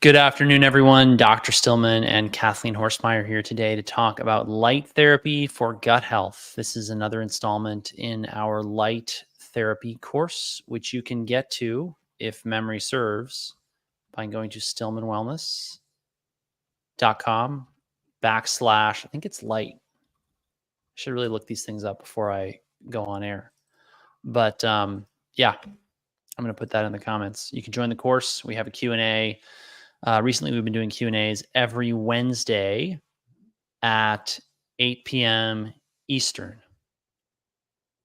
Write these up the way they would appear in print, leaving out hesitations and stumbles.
Good afternoon, everyone. Dr. Stillman and Kathleen Horstmeyer here today to talk about light therapy for gut health. This is another installment in our light therapy course, which you can get to, if memory serves, by going to stillmanwellness.com/, I think it's light. I should really look these things up before I go on air. But yeah, I'm going to put that in the comments. You can join the course. We have a Q&A. Recently, we've been doing Q&As every Wednesday at 8 p.m. Eastern.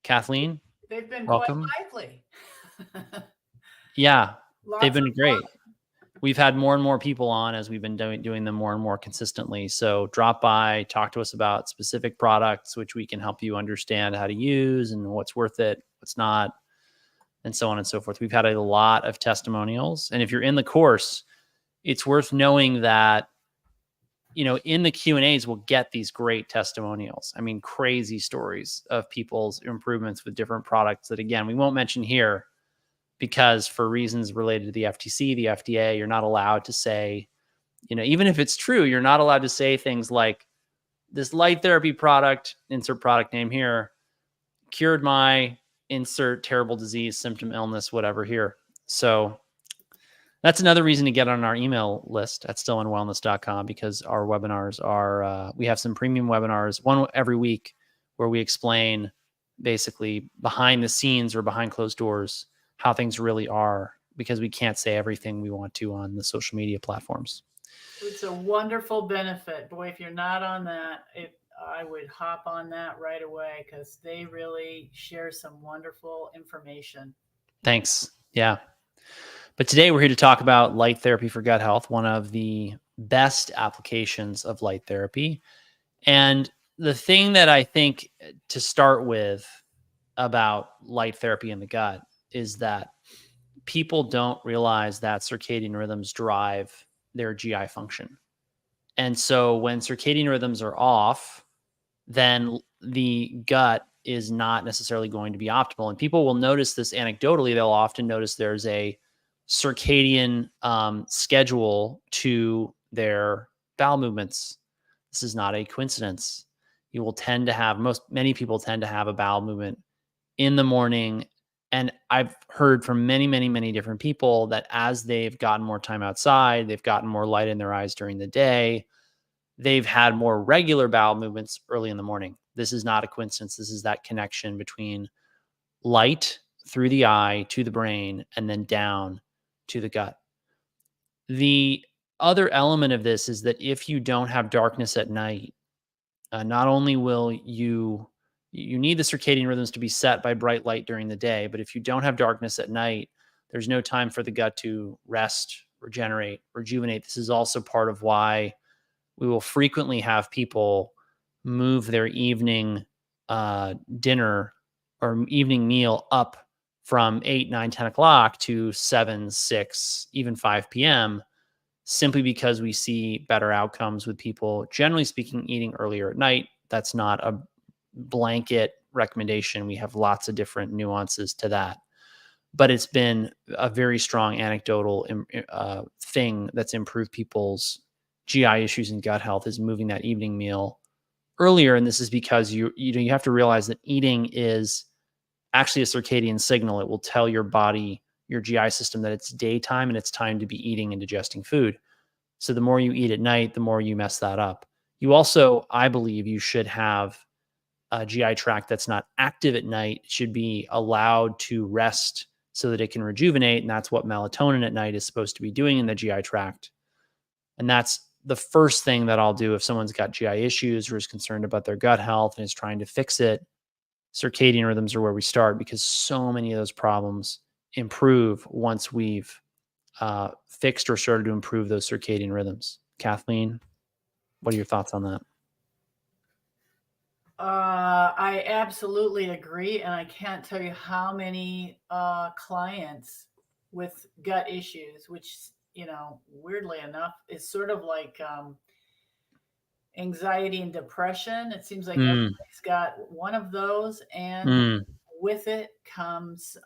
Kathleen, They've been welcome. quite lively. Yeah, they've Lots been of great. fun. We've had more and more people on as we've been doing them more and more consistently. So drop by, talk to us about specific products, which we can help you understand how to use and what's worth it, what's not, and so on and so forth. We've had a lot of testimonials. And if you're in the course, it's worth knowing that, you know, in the Q&As, we'll get these great testimonials. I mean, crazy stories of people's improvements with different products that, again, we won't mention here because for reasons related to the FTC, the FDA, you're not allowed to say, you know, even if it's true, you're not allowed to say things like this light therapy product, insert product name here, cured my insert terrible disease, symptom, illness, whatever here. So that's another reason to get on our email list at stillmanwellness.com, because our webinars are, we have some premium webinars, one every week, where we explain basically behind the scenes or behind closed doors how things really are, because we can't say everything we want to on the social media platforms. It's a wonderful benefit. Boy, if you're not on that, I would hop on that right away because they really share some wonderful information. Thanks. Yeah. But today we're here to talk about light therapy for gut health, one of the best applications of light therapy. And the thing that I think to start with about light therapy in the gut is that people don't realize that circadian rhythms drive their GI function. And so when circadian rhythms are off, then the gut is not necessarily going to be optimal. And people will notice this anecdotally. They'll often notice there's a circadian schedule to their bowel movements. This is not a coincidence. You will tend to have, many people tend to have a bowel movement in the morning. And I've heard from many, many, many different people that as they've gotten more time outside, they've gotten more light in their eyes during the day, they've had more regular bowel movements early in the morning. This is not a coincidence. This is that connection between light through the eye to the brain and then down to the gut. The other element of this is that if you don't have darkness at night, not only will you need the circadian rhythms to be set by bright light during the day, but if you don't have darkness at night, there's no time for the gut to rest, regenerate, rejuvenate. This is also part of why we will frequently have people move their evening dinner or evening meal up from 8, 9, 10 o'clock to 7, 6, even 5 p.m., simply because we see better outcomes with people, generally speaking, eating earlier at night. That's not a blanket recommendation. We have lots of different nuances to that. But it's been a very strong anecdotal thing that's improved people's GI issues and gut health, is moving that evening meal earlier. And this is because you have to realize that eating is actually a circadian signal. It will tell your body, your GI system, that it's daytime and it's time to be eating and digesting food. So the more you eat at night, the more you mess that up. You also, I believe, you should have a GI tract that's not active at night. It should be allowed to rest so that it can rejuvenate. And that's what melatonin at night is supposed to be doing in the GI tract. And that's the first thing that I'll do if someone's got GI issues or is concerned about their gut health and is trying to fix it. Circadian rhythms are where we start, because so many of those problems improve once we've fixed or started to improve those circadian rhythms. Kathleen, what are your thoughts on that? I absolutely agree. And I can't tell you how many clients with gut issues, which, weirdly enough, is sort of like anxiety and depression. It seems like everybody's got one of those. And with it comes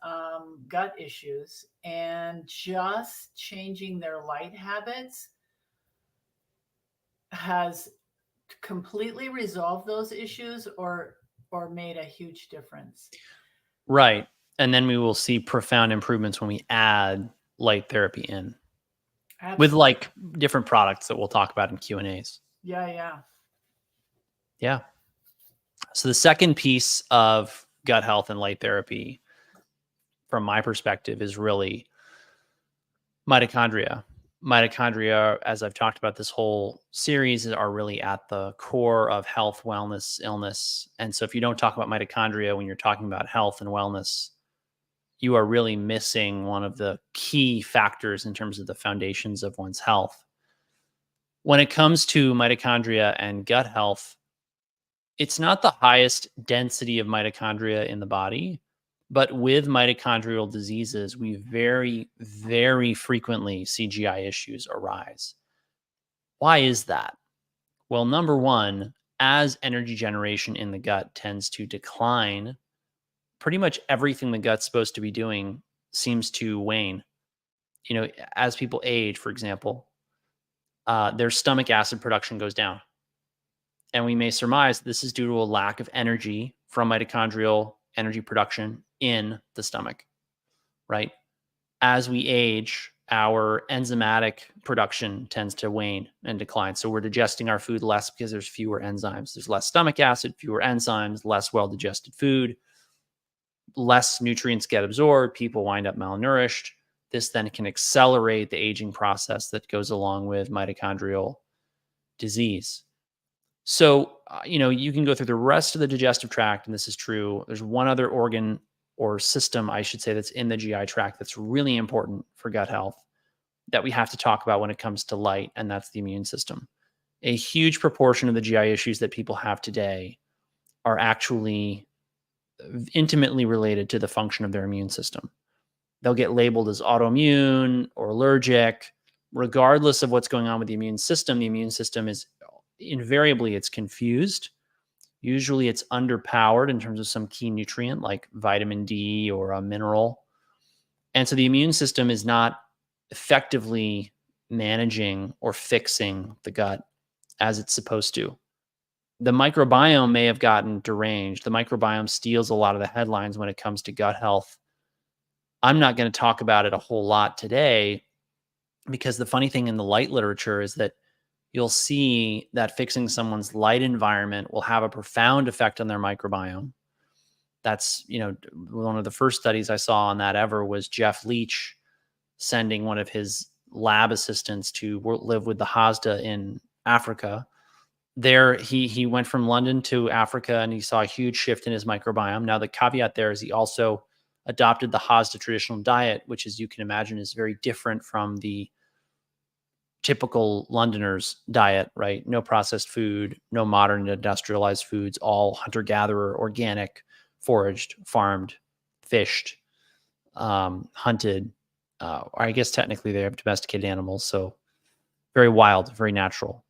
gut issues, and just changing their light habits has completely resolved those issues or made a huge difference. Right. And then we will see profound improvements when we add light therapy in with Absolutely. like different products that we'll talk about in Q&As. Yeah. Yeah. So the second piece of gut health and light therapy, from my perspective, is really mitochondria. Mitochondria, as I've talked about this whole series, are really at the core of health, wellness, illness. And so if you don't talk about mitochondria when you're talking about health and wellness, you are really missing one of the key factors in terms of the foundations of one's health. When it comes to mitochondria and gut health, it's not the highest density of mitochondria in the body, but with mitochondrial diseases, we very, very frequently see GI issues arise. Why is that? Well, number one, as energy generation in the gut tends to decline, pretty much everything the gut's supposed to be doing seems to wane. You know, as people age, for example, their stomach acid production goes down. And we may surmise this is due to a lack of energy from mitochondrial energy production in the stomach, right? As we age, our enzymatic production tends to wane and decline. So we're digesting our food less because there's fewer enzymes. There's less stomach acid, fewer enzymes, less well digested food, less nutrients get absorbed. People wind up malnourished. This then can accelerate the aging process that goes along with mitochondrial disease. So, you can go through the rest of the digestive tract, and this is true. There's one other organ or system, I should say, that's in the GI tract that's really important for gut health that we have to talk about when it comes to light, and that's the immune system. A huge proportion of the GI issues that people have today are actually intimately related to the function of their immune system. They'll get labeled as autoimmune or allergic. Regardless of what's going on with the immune system is invariably it's confused. Usually it's underpowered in terms of some key nutrient like vitamin D or a mineral. And so the immune system is not effectively managing or fixing the gut as it's supposed to. The microbiome may have gotten deranged. The microbiome steals a lot of the headlines when it comes to gut health. I'm not going to talk about it a whole lot today because the funny thing in the light literature is that you'll see that fixing someone's light environment will have a profound effect on their microbiome. That's, one of the first studies I saw on that ever was Jeff Leach sending one of his lab assistants to live with the Hazda in Africa. There, he went from London to Africa and he saw a huge shift in his microbiome. Now, the caveat there is he also adopted the Hazda traditional diet, which, as you can imagine, is very different from the typical Londoner's diet, right? No processed food, no modern industrialized foods, all hunter-gatherer, organic, foraged, farmed, fished, hunted. Or I guess technically they have domesticated animals, so very wild, very natural.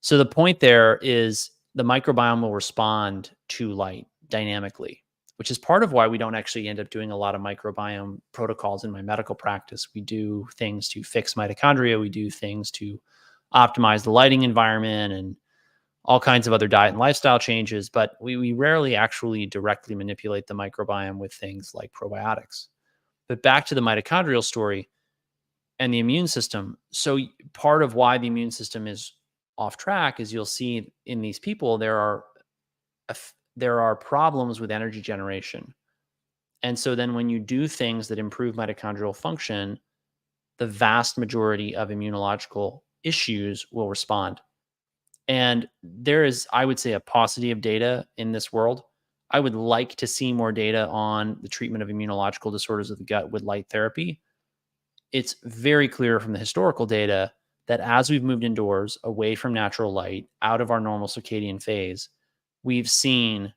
So the point there is the microbiome will respond to light dynamically, which is part of why we don't actually end up doing a lot of microbiome protocols in my medical practice. We do things to fix mitochondria. We do things to optimize the lighting environment and all kinds of other diet and lifestyle changes, but we rarely actually directly manipulate the microbiome with things like probiotics. But back to the mitochondrial story and the immune system. So part of why the immune system is off track is you'll see in these people, there are problems with energy generation. And so then when you do things that improve mitochondrial function, the vast majority of immunological issues will respond. And there is, I would say, a paucity of data in this world. I would like to see more data on the treatment of immunological disorders of the gut with light therapy. It's very clear from the historical data that as we've moved indoors, away from natural light, out of our normal circadian phase, we've seen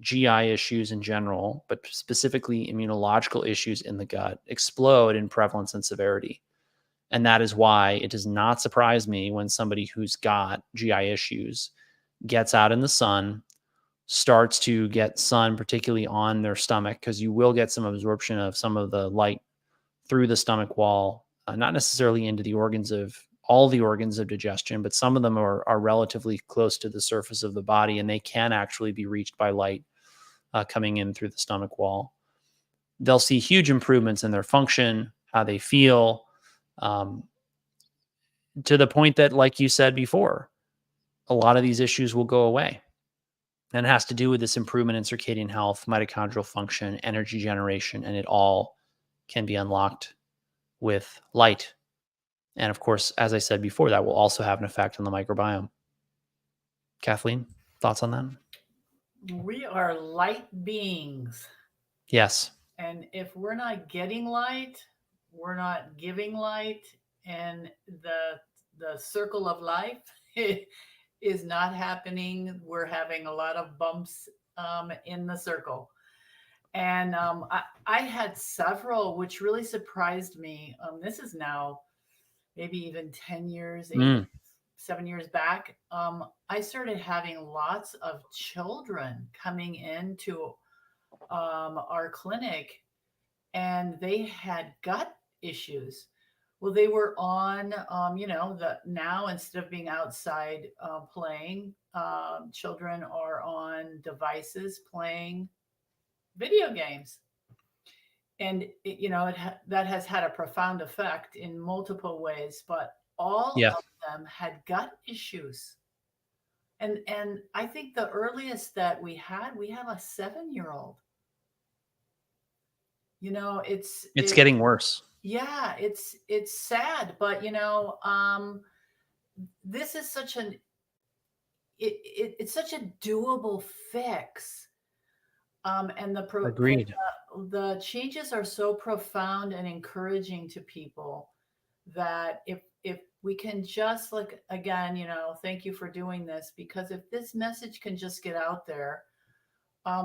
GI issues in general, but specifically immunological issues in the gut explode in prevalence and severity. And that is why it does not surprise me when somebody who's got GI issues gets out in the sun, starts to get sun, particularly on their stomach, because you will get some absorption of some of the light through the stomach wall, not necessarily into the organs of all the organs of digestion, but some of them are relatively close to the surface of the body, and they can actually be reached by light coming in through the stomach wall. They'll see huge improvements in their function, how they feel, um, to the point that, like you said before, a lot of these issues will go away. And it has to do with this improvement in circadian health, mitochondrial function, energy generation, and it all can be unlocked with light. And of course, as I said before, that will also have an effect on the microbiome. Kathleen, thoughts on that? We are light beings. Yes. And if we're not getting light, we're not giving light, and the circle of life is not happening. We're having a lot of bumps in the circle. And I had several, which really surprised me. This is now maybe even 10 years, 7 years back. I started having lots of children coming into our clinic, and they had gut issues. Well, they were on, the now instead of being outside playing, children are on devices playing video games, and that has had a profound effect in multiple ways. But all Yes. of them had gut issues, and I think the earliest that we have a 7-year-old. It's getting worse. Yeah, it's sad, but this is it's such a doable fix. And Agreed. the changes are so profound and encouraging to people that if we can just, like, again, thank you for doing this, because if this message can just get out there,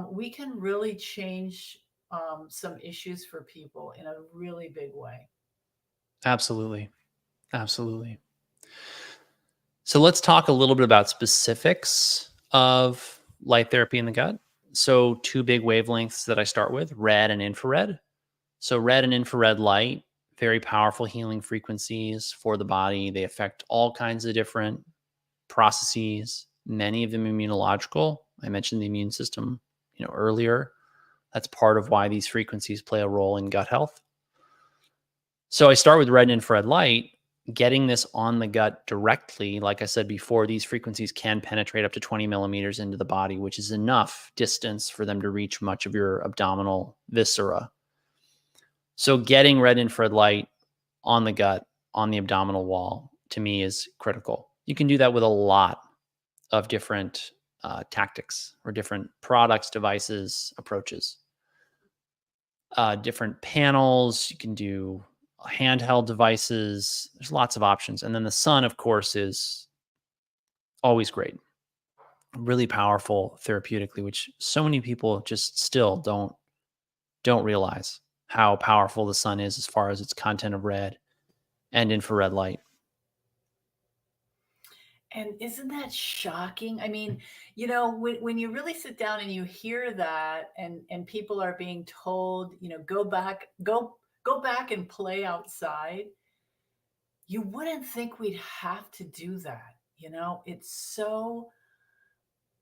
we can really change some issues for people in a really big way. Absolutely. Absolutely. So let's talk a little bit about specifics of light therapy in the gut. So, two big wavelengths that I start with: red and infrared. So, red and infrared light, very powerful healing frequencies for the body. They affect all kinds of different processes, many of them immunological. I mentioned the immune system, earlier. That's part of why these frequencies play a role in gut health. So I start with red and infrared light. Getting this on the gut directly, like I said before, these frequencies can penetrate up to 20 millimeters into the body, which is enough distance for them to reach much of your abdominal viscera. So getting red infrared light on the gut, on the abdominal wall, to me is critical. You can do that with a lot of different tactics or different products, devices, approaches. Different panels. You can do handheld devices. There's lots of options. And then the sun, of course, is always great. Really powerful therapeutically, which so many people just still don't realize how powerful the sun is as far as its content of red and infrared light. And isn't that shocking? I mean, when you really sit down and you hear that, and people are being told, go back and play outside, you wouldn't think we'd have to do that. It's so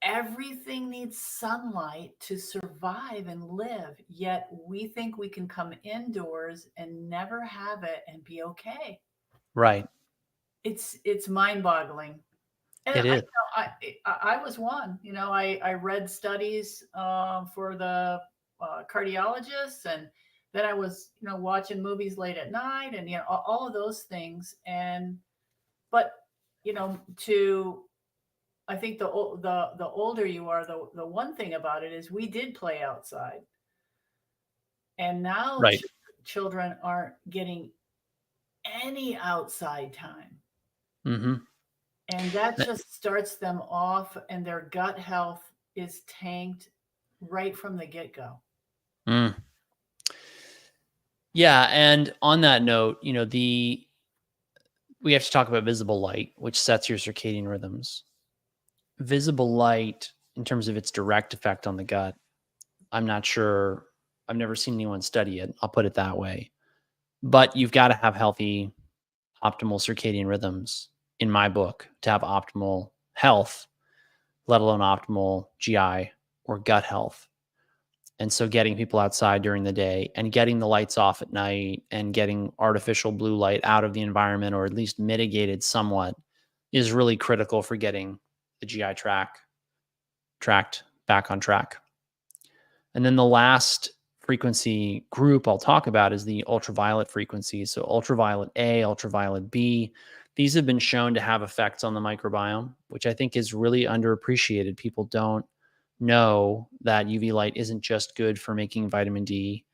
everything needs sunlight to survive and live, yet we think we can come indoors and never have it and be okay. Right. It's mind-boggling. And It is. I was one. I read studies for the cardiologists, and then I was watching movies late at night, and all of those things. But to I think the older you are, the one thing about it is we did play outside, and now Right. children aren't getting any outside time. Mm-hmm. And that just starts them off, and their gut health is tanked right from the get-go. Mm. Yeah, and on that note, we have to talk about visible light, which sets your circadian rhythms. Visible light in terms of its direct effect on the gut, I'm not sure. I've never seen anyone study it. I'll put it that way. But you've got to have healthy, optimal circadian rhythms in my book to have optimal health, let alone optimal GI or gut health. And so getting people outside during the day and getting the lights off at night and getting artificial blue light out of the environment, or at least mitigated somewhat, is really critical for getting the GI tract back on track. And then the last frequency group I'll talk about is the ultraviolet frequencies. So ultraviolet A, ultraviolet B, these have been shown to have effects on the microbiome, which I think is really underappreciated. People don't know that UV light isn't just good for making vitamin D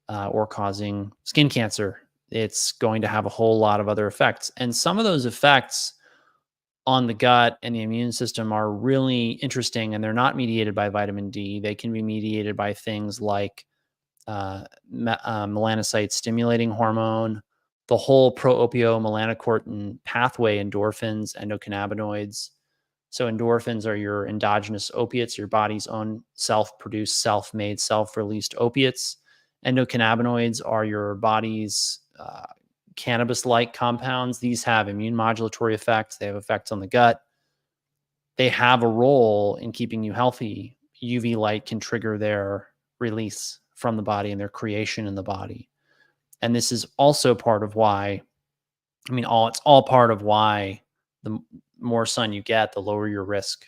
or causing skin cancer. It's going to have a whole lot of other effects. And some of those effects on the gut and the immune system are really interesting, and they're not mediated by vitamin D. They can be mediated by things like melanocyte stimulating hormone, the whole pro-opio-melanocortin pathway, endorphins, endocannabinoids. So endorphins are your endogenous opiates, your body's own self-produced, self-made, self-released opiates. Endocannabinoids are your body's cannabis-like compounds. These have immune modulatory effects. They have effects on the gut. They have a role in keeping you healthy. UV light can trigger their release from the body and their creation in the body. And this is also part of why, it's all part of why the more sun you get, the lower your risk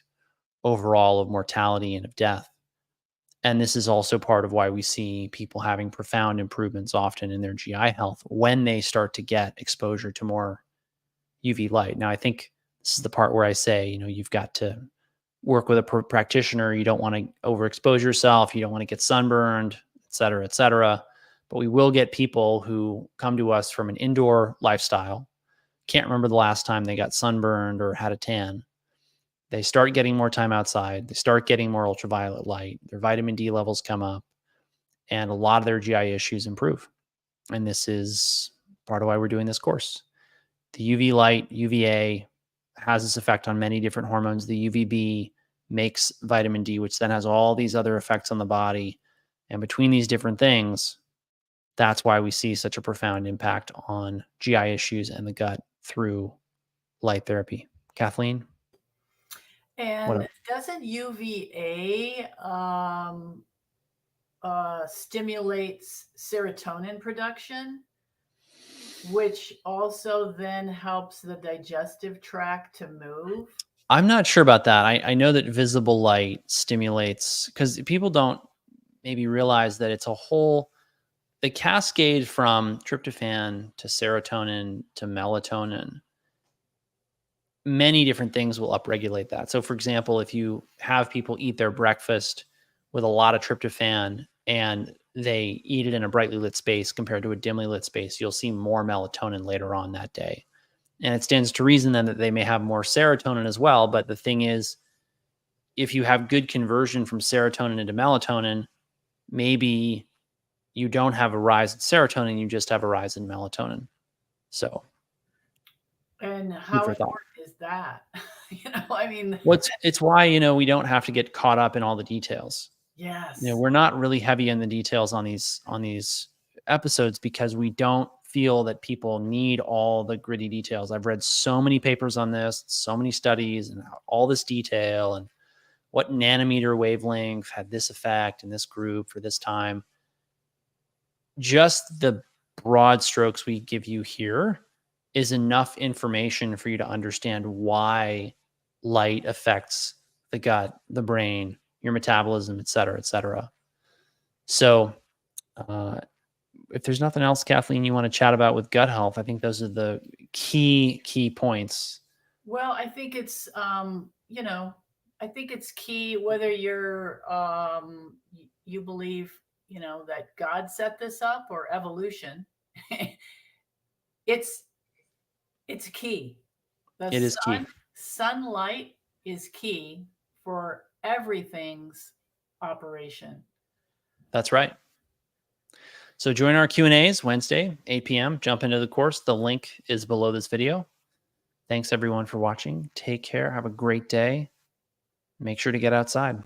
overall of mortality and of death. And this is also part of why we see people having profound improvements often in their GI health when they start to get exposure to more UV light. Now, I think this is the part where I say, you've got to work with a practitioner. You don't want to overexpose yourself. You don't want to get sunburned, et cetera, et cetera. But we will get people who come to us from an indoor lifestyle, can't remember the last time they got sunburned or had a tan. They start getting more time outside. They start getting more ultraviolet light. Their vitamin D levels come up, and a lot of their GI issues improve. And this is part of why we're doing this course. The UV light, UVA, has this effect on many different hormones. The UVB makes vitamin D, which then has all these other effects on the body. And between these different things, that's why we see such a profound impact on GI issues and the gut through light therapy. Kathleen? And doesn't UVA stimulates serotonin production, which also then helps the digestive tract to move? I'm not sure about that. I know that visible light stimulates, because people don't maybe realize that it's the cascade from tryptophan to serotonin to melatonin. Many different things will upregulate that. So for example, if you have people eat their breakfast with a lot of tryptophan and they eat it in a brightly lit space compared to a dimly lit space, you'll see more melatonin later on that day. And it stands to reason then that they may have more serotonin as well. But the thing is, if you have good conversion from serotonin into melatonin, maybe you don't have a rise in serotonin, you just have a rise in melatonin. So. And how important is that? It's why, we don't have to get caught up in all the details. Yes. We're not really heavy on the details on these episodes because we don't feel that people need all the gritty details. I've read so many papers on this, so many studies, and all this detail, and what nanometer wavelength had this effect in this group for this time. Just the broad strokes we give you here is enough information for you to understand why light affects the gut, the brain, your metabolism, et cetera, et cetera. So if there's nothing else, Kathleen, you want to chat about with gut health, I think those are the key points. Well, I think it's, I think it's key whether you're, you believe, that God set this up or evolution. It's key. It is key. Sunlight is key for everything's operation. That's right. So join our Q&As Wednesday, 8 p.m. Jump into the course. The link is below this video. Thanks everyone for watching. Take care. Have a great day. make sure to get outside.